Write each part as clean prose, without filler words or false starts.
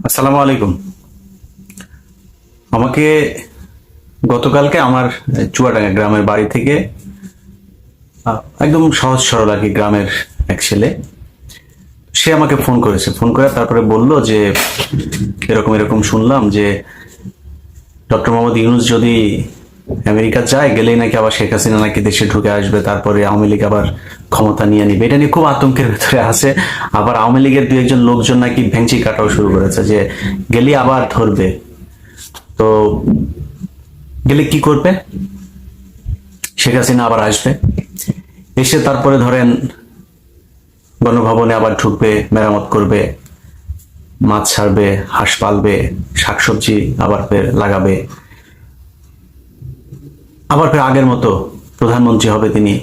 আসসালামু আলাইকুম। আমাকে গতকালকে আমার চুয়াডাঙ্গা গ্রামের বাড়ি থেকে একদম সহজ সরল আর কি গ্রামের এক ছেলে, সে আমাকে ফোন করেছে। ফোন করে তারপরে বলল যে এরকম এরকম শুনলাম যে ডক্টর মোহাম্মদ ইউনূস যদি আমেরিকা যায়, গেলেই নাকি আবার শেখ হাসিনা নাকি দেশে ঢুকে আসবে, তারপরে আওয়ামী লীগ আবার ক্ষমতা নিয়ে নিবে। এটা নিয়ে খুব আতঙ্কের ভেতরে আছে। আবার আওয়ামী লীগের দু একজন লোকজন নাকি ভেঙচি কাটাও শুরু করেছে যে গেলে আবার ধরবে। তো গেলে কি করবে? শেখ হাসিনা আবার আসবে, এসে তারপরে ধরেন গণভবনে আবার ঢুকবে, মেরামত করবে, মাছ ছাড়বে, হাঁস পালবে, শাকসবজি আবার ফের লাগাবে, আবার ফের আগের মতো প্রধানমন্ত্রী হবে তিনি।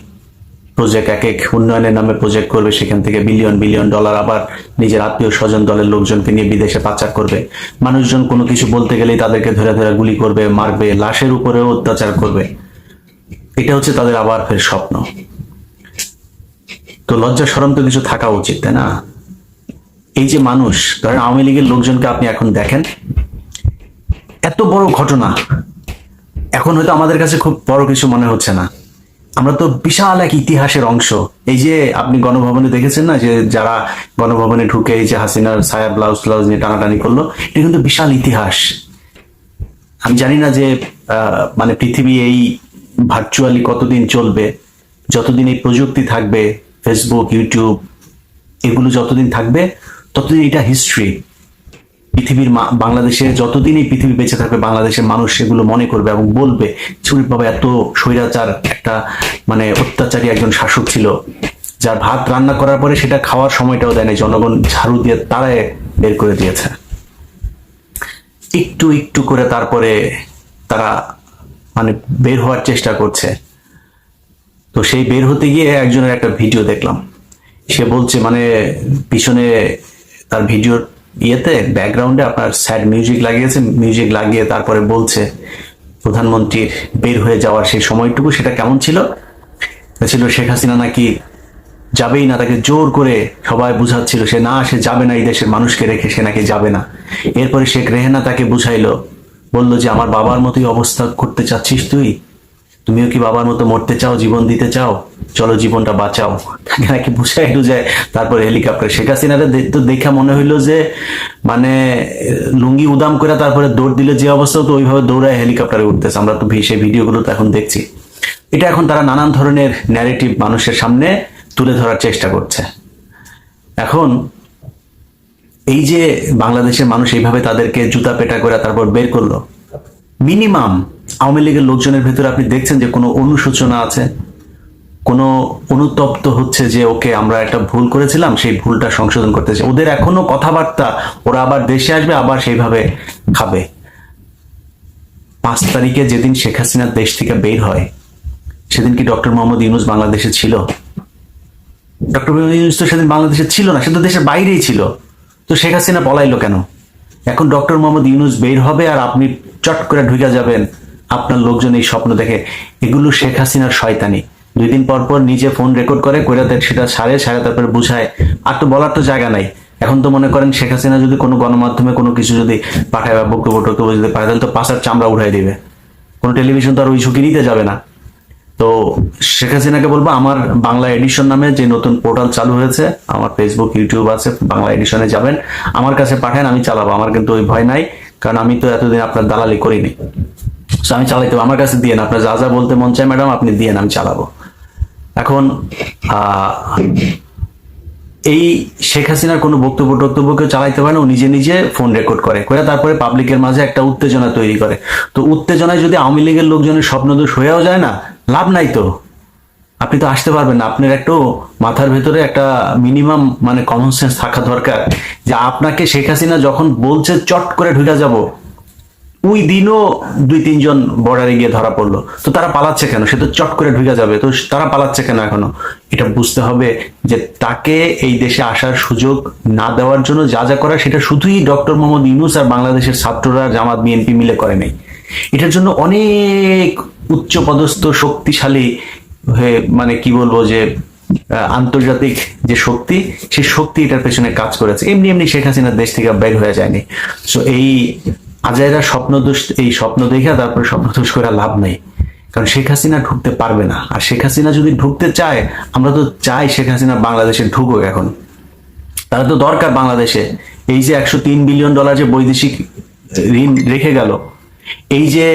প্রজেক্ট এক এক উন্নয়নের নামে প্রজেক্ট করবে, সেখান থেকে বিলিয়ন বিলিয়ন ডলার আবার নিজের আত্মীয় স্বজন দলের লোকজনকে নিয়ে বিদেশে পাচার করবে। মানুষজন কোনো কিছু বলতে গেলেই তাদেরকে ধরে ধরে গুলি করবে, মারবে, লাশের উপরেও অত্যাচার করবে। এটা হচ্ছে তাদের আবার ফের স্বপ্ন। তো লজ্জা শরম তো কিছু থাকা উচিত, তাই না? এই যে মানুষ, ধরেন আওয়ামী লীগের লোকজনকে আপনি এখন দেখেন, এত বড় ঘটনা এখন হয়তো আমাদের কাছে খুব বড় কিছু মনে হচ্ছে না। আমরা তো বিশাল এক ইতিহাসের অংশ। এই যে আপনি গণভবনে দেখেছেন না, যে যারা গণভবনে ঢুকে এই যে হাসিনার ছায়া ব্লাউজ ব্লাউজ নিয়ে টানাটানি করলো, এটা কিন্তু বিশাল ইতিহাস। আমি জানি না যে মানে পৃথিবী এই ভার্চুয়ালি কতদিন চলবে, যতদিন এই প্রযুক্তি থাকবে, ফেসবুক, ইউটিউব, এগুলো যতদিন থাকবে ততদিন এটা হিস্ট্রি। পৃথিবীর বাংলাদেশের যতদিন এই পৃথিবী বেঁচে থাকবে, বাংলাদেশের মানুষ সেগুলো মনে করবে এবং বলবে ছুরি বাবা এত স্বৈরাচার একটা মানে অত্যাচারী একজন শাসক ছিল, যার ভাত রান্না করার পরে সেটা খাওয়ার সময়টাও দেয় না, জনগণ ঝাড়ু দিয়ে তারাই বের করে দিয়েছে। একটু একটু করে তারপরে তারা মানে বের হওয়ার চেষ্টা করছে। তো সেই বের হতে গিয়ে একজনের একটা ভিডিও দেখলাম। সে বলছে মানে পিছনে তার ভিডিওর ইয়েতে ব্যাকগ্রাউন্ডে আপনার স্যাড মিউজিক লাগিয়েছে, মিউজিক লাগিয়ে তারপরে বলছে প্রধানমন্ত্রীর বের হয়ে যাওয়ার সেই সময়টুকু সেটা কেমন ছিল। ছিল শেখ হাসিনা নাকি যাবেই না, তাকে জোর করে সবাই বুঝাচ্ছিল সে যাবে না, এই দেশের মানুষকে রেখে সে নাকি যাবে না। এরপরে শেখ রেহানা তাকে বুঝাইলো, বলল যে আমার বাবার মতোই অবস্থা করতে চাচ্ছিস তুই, তুমিও কি বাবার মতো মরতে চাও, জীবন দিতে চাও, চলো জীবনটা বাঁচাও। তাকে নাকি বুঝাই টুঝায় তারপর হেলিকপ্টার। শেখ হাসিনারে তো দেখা মনে হইলো যে মানে লুঙ্গি উদাম করে তারপরে দৌড় দিলে যে অবস্থা, তো ওইভাবে দৌড়ায় হেলিকপ্টারে উঠতেছে। আমরা তো সেই ভিডিওগুলো তো এখন দেখছি। এটা এখন তারা নানান ধরনের ন্যারেটিভ মানুষের সামনে তুলে ধরার চেষ্টা করছে। এখন এই যে বাংলাদেশের মানুষ এইভাবে তাদেরকে জুতা পেটা করে তারপর বের করলো, মিনিমাম আওয়ামী লীগের লোকজনের ভেতরে আপনি দেখছেন যে কোনো অনুশোচনা আছে, কোনো অনুতপ্ত হচ্ছে যে ওকে আমরা একটা ভুল করেছিলাম, সেই ভুলটা সংশোধন করতেছে। ওদের এখনো কথাবার্তা, ওরা আবার দেশে আসবে, আবার সেইভাবে খাবে। 5 তারিখে যেদিন শেখ হাসিনা দেশ থেকে বের হয়, সেদিন কি ডক্টর মোহাম্মদ ইউনূস বাংলাদেশে ছিল? ডক্টর মোহাম্মদ ইউনূস তো সেদিন বাংলাদেশে ছিল না, সে তো দেশের বাইরেই ছিল। তো শেখ হাসিনা পলাইলো কেন? এখন ডক্টর মোহাম্মদ ইউনূস বের হবে আর আপনি চট করে ঢুকে যাবেন, আপনার লোকজন এই স্বপ্ন দেখে। এগুলো শেখ হাসিনার শয়তানি। 2 দিন পর পর নিজে ফোন রেকর্ড করে সেটা সারে তারপরে বুঝায়। আর তো বলার তো জায়গা নাই। এখন তো মনে করেন শেখ হাসিনা যদি কোনো গণমাধ্যমে কোনো কিছু যদি পাঠায় বা বক্তব্য টক্তব্য যদি পাঠায়, তাহলে তো পাশার চামড়া উঠাই দিবে। কোনো টেলিভিশন তো আর ওই ঝুঁকি নিতে যাবে না। তো শেখ হাসিনাকে বলবো, আমার বাংলা এডিশন নামে যে নতুন পোর্টাল চালু হয়েছে, আমার ফেসবুক, ইউটিউব আছে, বাংলা এডিশনে যাবেন, আমার কাছে পাঠান, আমি চালাবো। আমার কিন্তু ওই ভয় নাই, কারণ আমি তো এতদিন আপনার দালালি করিনি। আমি চালাইতে, আমার কাছে দিয়ে আপনার যা যা বলতে মন চায় ম্যাডাম আপনি দিয়ে, আমি চালাবো। এখন এই শেখ হাসিনার কোনো বক্তব্য টক্তব্য কেউ চালাইতে পারে না, ও নিজে নিজে ফোন রেকর্ড করে তারপরে পাবলিকের মাঝে একটা উত্তেজনা তৈরি করে। তো উত্তেজনায় যদি আওয়ামী লীগের লোকজনের স্বপ্নদোষ হয়েও যায় না, লাভ নাই তো। আপনি তো আসতে পারবেন না। আপনার একটু মাথার ভেতরে একটা মিনিমাম মানে কমন সেন্স থাকা দরকার, যে আপনাকে শেখ হাসিনা যখন বলছে চট করে ঢুকে যাব, ওই দিনও 2-3 জন বর্ডারে গিয়ে ধরা পড়লো। তো তারা পালাচ্ছে কেন? সে তো চট করে ঢুকে যাবে, তো তারা পালাচ্ছে কেন এখনো? এটা বুঝতে হবে যে তাকে এই দেশে আসার সুযোগ না দেওয়ার জন্য যা যা করা, সেটা শুধুই ডক্টর মোহাম্মদ ইউনূস আর বাংলাদেশের ছাত্ররা, জামাত, বিএনপি মিলে করে নাই। এটার জন্য অনেক উচ্চ পদস্থ শক্তিশালী হয়ে মানে কি বলবো যে আন্তর্জাতিক যে শক্তি, সেই শক্তি এটার পেছনে কাজ করেছে। এমনি এমনি শেখ হাসিনা দেশ থেকে বের হয়ে যায়নি। সো এই আজাইরা এই স্বপ্ন দেখে তারপরে স্বপ্ন দোষ করে লাভ নেই, কারণ শেখ হাসিনা ঢুকতে পারবে না। আর শেখ হাসিনা যদি ঢুকতে চায়, আমরা তো চাই শেখ হাসিনা বাংলাদেশে ঢুকুক। এখন তারা তো দরকার বাংলাদেশে। এই যে $103 বিলিয়ন যে বৈদেশিক ঋণ রেখে গেল, এই যে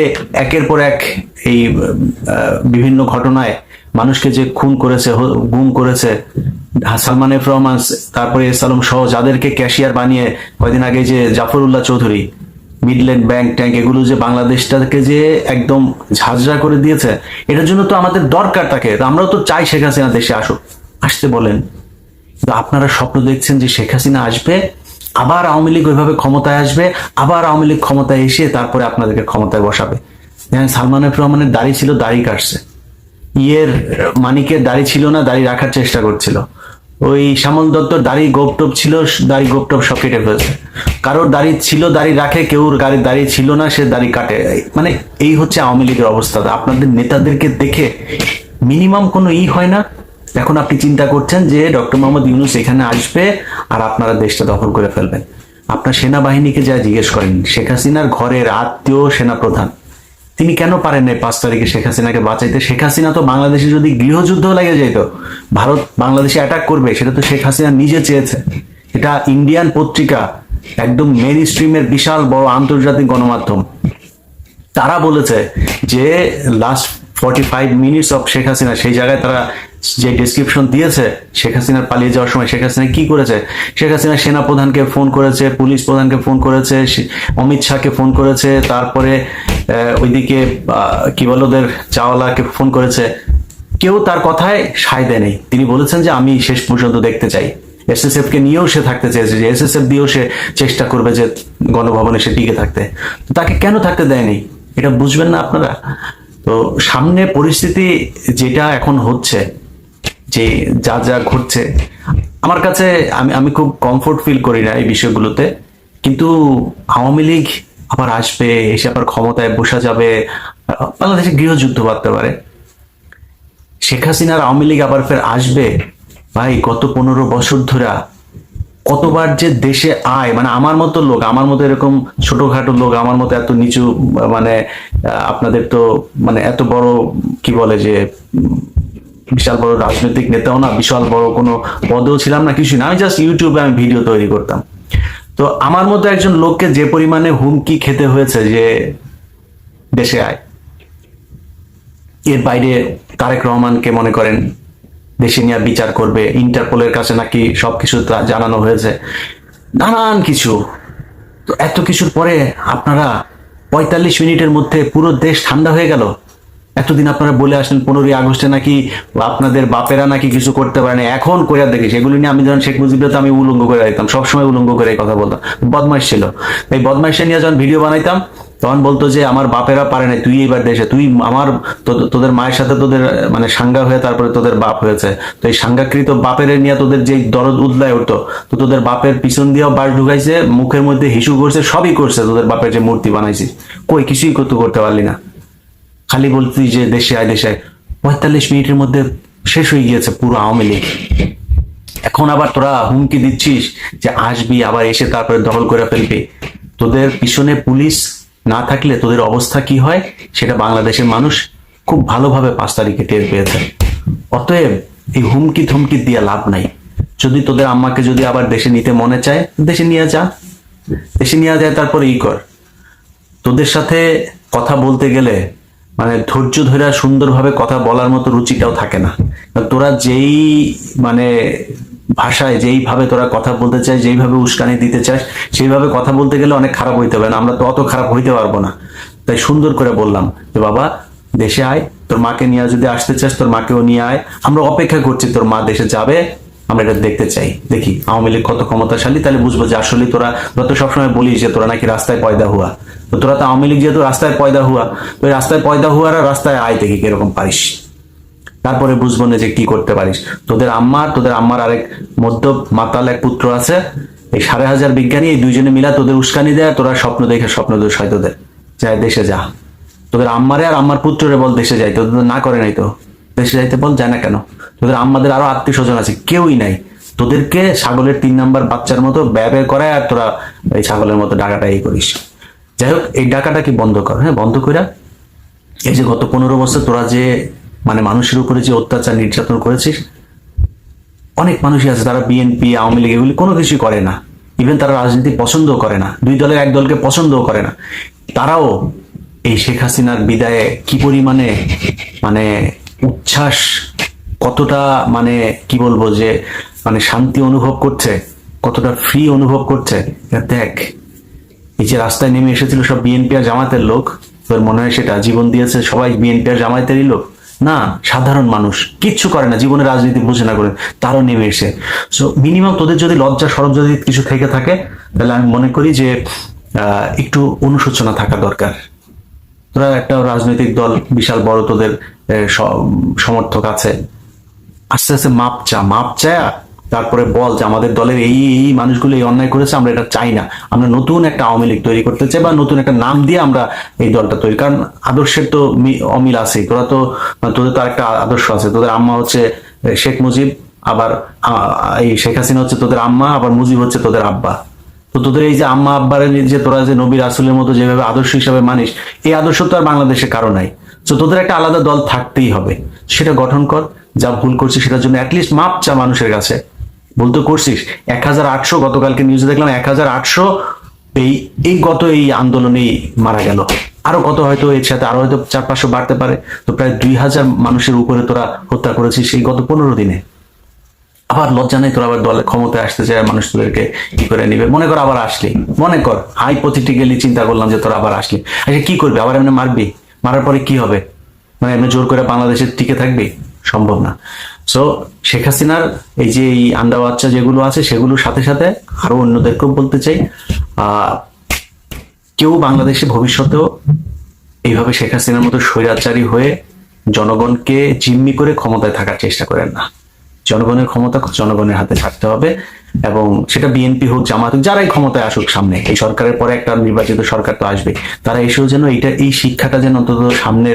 একের পর এক এই বিভিন্ন ঘটনায় মানুষকে যে খুন করেছে, গুম করেছে, সালমান এফ রহমান, তারপরে সালম সহ যাদেরকে ক্যাশিয়ার বানিয়ে কয়দিন আগে যে Zafrullah Chowdhury, Midland bank tank, এগুলো যে বাংলাদেশটাকে যে একদম ঝাঁঝরা করে দিয়েছে, এটার জন্য তো আমাদের দরকার তাকে। আমরাও তো চাই শেখ হাসিনা দেশে আসুক, আসতে বলেন। কিন্তু আপনারা স্বপ্ন দেখছেন যে শেখ হাসিনা আসবে, আবার আওয়ামী লীগ ওইভাবে ক্ষমতায় আসবে, আবার আওয়ামী লীগ ক্ষমতায় এসে তারপরে আপনাদেরকে ক্ষমতায় বসাবে। দেখেন, সালমান এফ রহমানের দাড়ি ছিল, দাড়ি কাটছে। মানিকের দাড়ি ছিল না, দাড়ি রাখার চেষ্টা করছিল। ওই শ্যামল দত্তর দাড়ি গোপটপ ছিল, দাড়ি গোপটপ সব কেটে ফেলছে। কারোর দাড়ি ছিল, দাড়ি রাখে, কেউ দাড়ি ছিল না, সে দাড়ি কাটে। মানে এই হচ্ছে আওয়ামী লীগের অবস্থা। আপনাদের নেতাদেরকে দেখে মিনিমাম কোনো হয় না। এখন আপনি চিন্তা করছেন যে ডক্টর মোহাম্মদ ইউনূস এখানে আসবে আর আপনারা দেশটা দখল করে ফেলবেন। আপনার সেনাবাহিনীকে যা জিজ্ঞেস করেন, শেখ হাসিনার ঘরের আত্মীয় সেনাপ্রধান, তিনি কেন পারেন না 5 তারিখে শেখ হাসিনাকে বাঁচাইতে? শেখ হাসিনা তো বাংলাদেশে যদি গৃহযুদ্ধ লেগে যেত, ভারত বাংলাদেশে অ্যাটাক করবে, সেটা তো শেখ হাসিনা নিজে চেয়েছে। এটা ইন্ডিয়ান পত্রিকা, একদম মেইন স্ট্রিমের বিশাল বড় আন্তর্জাতিক গণমাধ্যম, তারা বলেছে যে last 45 minutes of Sheikh Hasina, সেই জায়গায় তারা যে ডেসক্রিপশন দিয়েছে শেখ হাসিনার পালিয়ে যাওয়ার সময় শেখ হাসিনা কি করেছে। শেখ হাসিনা সেনা প্রধানকে ফোন করেছে, পুলিশ প্রধানকে ফোন করেছে, অমিত শাহকে ফোন করেছে, তারপরে ওইদিকে কি বলে ওদের চাওয়ালাকে ফোন করেছে। কেউ তার কথায় সায় দেয় নেই। তিনি বলেছেন যে আমি শেষ পর্যন্ত দেখতে চাই। এসএসএফ কে নিয়েও সে থাকতে চেয়েছে, যে এসএসএফ দিয়েও সে চেষ্টা করবে যে গণভবনে সে টিকে থাকতে। তো তাকে কেন থাকতে দেয়নি, এটা বুঝবেন না আপনারা? তো সামনে পরিস্থিতি যেটা এখন হচ্ছে, যে যা যা ঘটছে, আমার কাছে আমি খুব কমফোর্ট ফিল করি না এই বিষয়গুলোতে। কিন্তু আওয়ামী লীগ আবার আসবে, এসে আবার ক্ষমতায় বসা যাবে, বাংলাদেশে গৃহযুদ্ধ বাঁধতে পারে। শেখ হাসিনার আওয়ামী লীগ আবার ফের আসবে। ভাই, গত 15 বছর ধরে কতবার যে দেশে আয়, মানে আমার মতো লোক, আমার মতো এরকম ছোটখাটো লোক, আমার মতো এত নিচু, মানে আপনাদের তো মানে এত বড় কি বলে যে বিশাল বড় রাজনৈতিক নেতাও না, বিশাল বড় কোনো পদেও ছিলাম না, কিছু না। আমি জাস্ট ইউটিউবে আমি ভিডিও তৈরি করতাম। তো আমার মতো একজন লোককে যে পরিমাণে হুমকি খেতে হয়েছে যে দেশে আয়, এর বাইরে তারেক রহমানকে মনে করেন দেশে নিয়ে বিচার করবে, ইন্টারপোলের কাছে নাকি সবকিছু জানানো হয়েছে, নানান কিছু। তো এত কিছুর পরে আপনারা 45 মিনিটের মধ্যে পুরো দেশ ঠান্ডা হয়ে গেল। এতদিন আপনারা বলে আসলেন 15ই আগস্টে নাকি আপনাদের বাপেরা নাকি কিছু করতে পারে না, এখন কইরা দেখি সেগুলি নিয়ে। আমি যখন শেখ মুজিবকে তো আমি উলঙ্গ করে দিতাম, সবসময় উলঙ্গ করে কথা বলতাম, বদমাইশ ছিল। এই বদমাইশে নিয়ে যখন ভিডিও বানাইতাম তখন বলতো যে আমার বাপেরা পারে না, তুই এইবার দেশে, তুই আমার তোদের মায়ের সাথে তোদের মানে সাঙ্গা হয়ে তারপরে তোদের বাপ হয়েছে, তো এই সাঙ্গাকৃত বাপের নিয়ে তোদের যে দরদ উদলায় উঠতো, তো তোদের বাপের পিছন দিয়েও বাস ঢুকাইছে, মুখের মধ্যে হিসু করছে, সবই করছে, তোদের বাপের যে মূর্তি বানাইছিস, কই কিছুই করতে পারলি না। খালি বলতি যে দেশে আয় দেশে আয়। 45 মিনিটের মধ্যে শেষ হয়ে গিয়েছে পুরো আওয়ামী লীগ। এখন আবার তোরা হুমকি দিচ্ছিস যে আসবি, আবার এসে তারপরে দখল করে ফেলবি। তোদের পিছনে পুলিশ না থাকলে তোদের অবস্থা কি হয় সেটা বাংলাদেশের মানুষ খুব ভালোভাবে 5 তারিখে টের পেয়েছে। অতএব এই হুমকি থমকি দিয়ে লাভ নাই। যদি তোদের আম্মাকে যদি আবার দেশে নিতে মনে চায়, দেশে নিয়ে যা, দেশে নিয়ে যায়, তারপরে কর। তোদের সাথে কথা বলতে গেলে মানে ধৈর্য ধরে সুন্দরভাবে কথা বলার মতো রুচিটাও থাকে না। তোরা যেই মানে ভাষায় যেইভাবে তোরা কথা বলতে চাস, যেইভাবে উস্কানি দিতে চাস, সেইভাবে কথা বলতে গেলে অনেক খারাপ হইতে পারে না। আমরা তো অত খারাপ হইতে পারবো না। তাই সুন্দর করে বললাম যে বাবা দেশে আয়, তোর মাকে নিয়ে যদি আসতে চাস তোর মাকেও নিয়ে আয়, আমরা অপেক্ষা করছি তোর মা দেশে যাবে, আমরা এটা দেখতে চাই। দেখি আওয়ামী লীগ কত ক্ষমতাশালী, তাহলে বুঝবো যে আসলে তোরা তো সবসময় বলিস যে তোরা নাকি রাস্তায় পয়দা হুয়া, তো তোরা তো আওয়ামী লীগ যেহেতু রাস্তায় পয়দা হুয়া, তো রাস্তায় পয়দা হুয়ারা রাস্তায় আয়, দেখি কিরকম পারিস, তারপরে বুঝবো না যে কি করতে পারিস। তোদের আম্মার আরেক মধ্য মাতাল এক পুত্র আছে, এই 5,500 বিজ্ঞানী, এই দুইজনে মিলা তোদের উস্কানি দেয়, তোরা স্বপ্ন দেখে স্বপ্ন দোষ হয় তোদের, যায় দেশে যা। তোদের আম্মারে আর আম্মার পুত্ররে বল দেশে যাই, তোদের না করে নাই তো। দেশে যাইতে বল, যায় না কেন? তোদের আমাদের আরো আত্মীয় স্বজন আছে, কেউই নাই। তোদেরকে ছাগলের 3 নাম্বার বাচ্চার মতো ব্যয় করায়, আর তোরা এই ছাগলের মতো ডাকাটা এই করিস। যাই হোক, এই ডাকাটা কি বন্ধ কর, হ্যাঁ বন্ধ কইরা এই যে গত 15 বছর তোরা যে মানে মানুষের উপরে যে অত্যাচার নির্যাতন করেছিস, অনেক মানুষই আছে তারা বিএনপি আওয়ামী লীগ এগুলি কোনো কিছুই করে না, ইভেন তারা রাজনীতি পছন্দও করে না, দুই দলের এক দলকে পছন্দও করে না, তারাও এই শেখ হাসিনার বিদায়ে কি পরিমাণে মানে উচ্ছ্বাস, কতটা মানে কি বলবো যে মানে শান্তি অনুভব করছে, কতটা ফ্রি অনুভব করছে। দেখ, এই যে রাস্তায় নেমে এসেছিল সব বিএনপি আর জামাতের লোক, তোর মনে হয় সেটা জীবন দিয়েছে সবাই বিএনপি আর জামায়াতেরই লোক? না, সাধারণ মানুষ কিচ্ছু করে না, জীবনে রাজনীতি বুঝে না করে তারও নেমে এসে। সো মিনিমাম তোদের যদি লজ্জা সরব যদি কিছু থেকে থাকে, তাহলে আমি মনে করি যে একটু অনুশোচনা থাকা দরকার। তোরা একটা রাজনৈতিক দল, বিশাল বড় তোদের সমর্থক আছে, আস্তে আস্তে মাপ চায়, তারপরে বল যে আমাদের দলের এই এই মানুষগুলো এই অন্যায় করেছে, আমরা এটা চাই না, আমরা নতুন একটা আওয়ামী লীগ তৈরি করতে চাই, বা নতুন একটা নাম দিয়ে আমরা এই দলটা তৈরি, কারণ আদর্শের তো অমিল আছে। তোরা তো তোদের তো আরেকটা আদর্শ আছে, তোদের আম্মা হচ্ছে শেখ মুজিব, আবার এই শেখ হাসিনা হচ্ছে তোদের আম্মা, আবার মুজিব হচ্ছে তোদের আব্বা। তো তোদের এই যে আম্মা আব্বার যে তোরা যে নবী রাসূলের মতো যেভাবে আদর্শ হিসাবে মানিস, এই আদর্শ তো আর বাংলাদেশে কারো নাই। তো তোদের একটা আলাদা দল থাকতেই হবে, সেটা গঠন কর। যা ভুল করছিস সেটার জন্য অ্যাটলিস্ট মাপ চা মানুষের কাছে। ভুল তো করছিস। 1800 গতকালকে নিউজে দেখলাম 1800 এই গত এই আন্দোলনেই মারা গেল। আরো কত হয়তো এর সাথে আরো হয়তো 400-500 বাড়তে পারে। তো প্রায় 2000 মানুষের উপরে তোরা হত্যা করেছিস এই গত 15 দিনে। আবার লজ্জা নেই তোর আবার দলের ক্ষমতায় আসতে চায়, মানুষ তোদেরকে কি করে নিবে। মনে কর আবার আসলি, মনে কর হাইপোথেটিক্যালি চিন্তা করলাম যে তোরা আবার আসলি, আচ্ছা কি করবি? আবার এমনি মারবি? মারার পরে কি হবে? মানে এমনি জোর করে বাংলাদেশে টিকে থাকবি? সম্ভব না। সো শেখ হাসিনার এই যে এই আন্ডা বাচ্চা যেগুলো আছে, সেগুলোর সাথে সাথে আরো অন্যদেরকেও বলতে চাই, কেউ বাংলাদেশে ভবিষ্যতেও এইভাবে শেখ হাসিনার মতো স্বৈরাচারী হয়ে জনগণকে জিম্মি করে ক্ষমতায় থাকার চেষ্টা করেন না। জনগণের ক্ষমতা জনগণের হাতে থাকতে হবে, এবং সেটা বিএনপি হোক, জামাত হোক, যারাই ক্ষমতায় আসুক সামনে, এই সরকারের পরে একটা নির্বাচিত সরকার তো আসবে, তারা এসেও যেন এই শিক্ষাটা যেন অন্তত সামনে